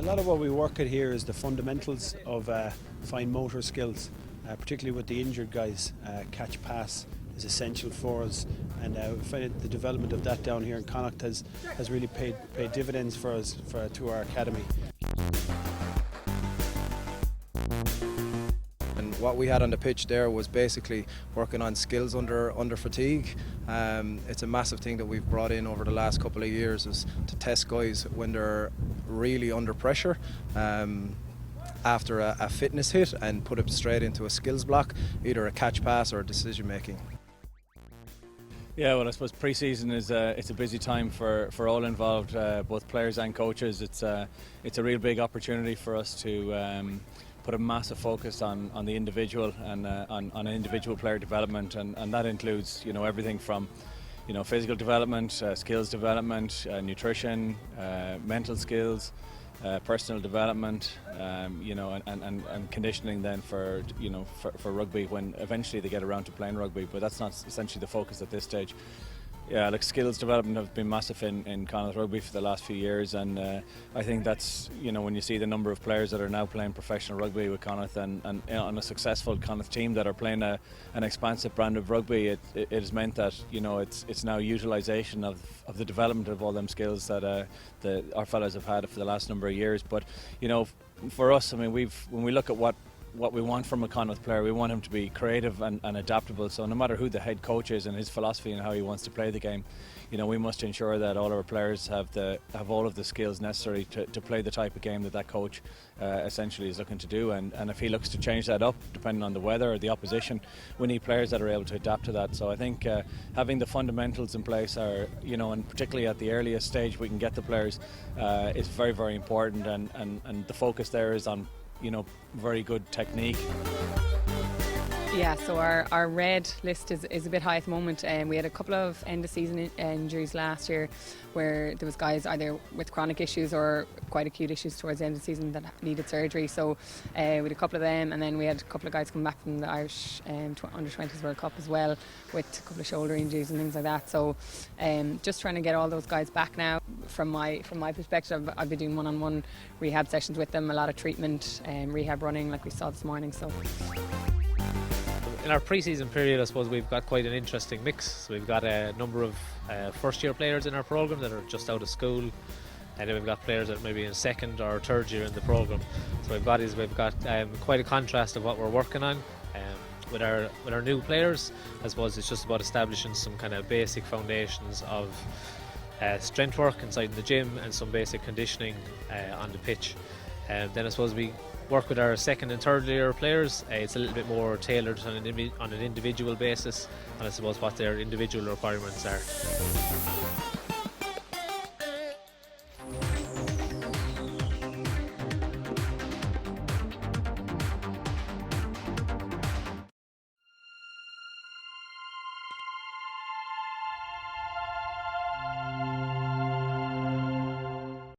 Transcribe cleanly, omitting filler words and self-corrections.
lot of what we work at here is the fundamentals of fine motor skills, particularly with the injured guys. Catch pass is essential for us, and we find the development of that down here in Connacht has really paid dividends for us to our academy. And what we had on the pitch there was basically working on skills under fatigue. It's a massive thing that we've brought in over the last couple of years, is to test guys when they're really under pressure after a fitness hit, and put it straight into a skills block, either a catch pass or decision making. Yeah, well, I suppose pre-season is it's a busy time for all involved, both players and coaches. It's a real big opportunity for us to put a massive focus on the individual and on individual player development, and that includes everything from physical development, skills development, nutrition, mental skills, personal development, and conditioning then for rugby when eventually they get around to playing rugby. But that's not essentially the focus at this stage. Yeah, like skills development have been massive in Connacht rugby for the last few years, and I think that's when you see the number of players that are now playing professional rugby with Connacht and on a successful Connacht team that are playing an expansive brand of rugby, it has meant that it's now utilisation of the development of all them skills that our fellas have had for the last number of years. But for us, I mean, when we look at what we want from a Connacht player, we want him to be creative and adaptable. So no matter who the head coach is and his philosophy and how he wants to play the game, we must ensure that all our players have all of the skills necessary to play the type of game that coach essentially is looking to do. And if he looks to change that up, depending on the weather or the opposition, we need players that are able to adapt to that. So I think having the fundamentals in place are, and particularly at the earliest stage we can get the players, is very, very important. And the focus there is on very good technique. Yeah, so our red list is a bit high at the moment. We had a couple of end of season injuries last year where there was guys either with chronic issues or quite acute issues towards the end of the season that needed surgery. So we had a couple of them, and then we had a couple of guys come back from the Irish under-20s World Cup as well with a couple of shoulder injuries and things like that. So just trying to get all those guys back now. From my perspective, I've been doing one-on-one rehab sessions with them, a lot of treatment, rehab running like we saw this morning. So in our pre-season period, I suppose we've got quite an interesting mix. So we've got a number of first-year players in our programme that are just out of school, and then we've got players that maybe in second or third year in the programme. So we've got quite a contrast of what we're working on. With our new players, I suppose it's just about establishing some kind of basic foundations of strength work inside the gym and some basic conditioning on the pitch. Then I suppose we work with our second and third year players. It's a little bit more tailored on an individual basis, and I suppose what their individual requirements are.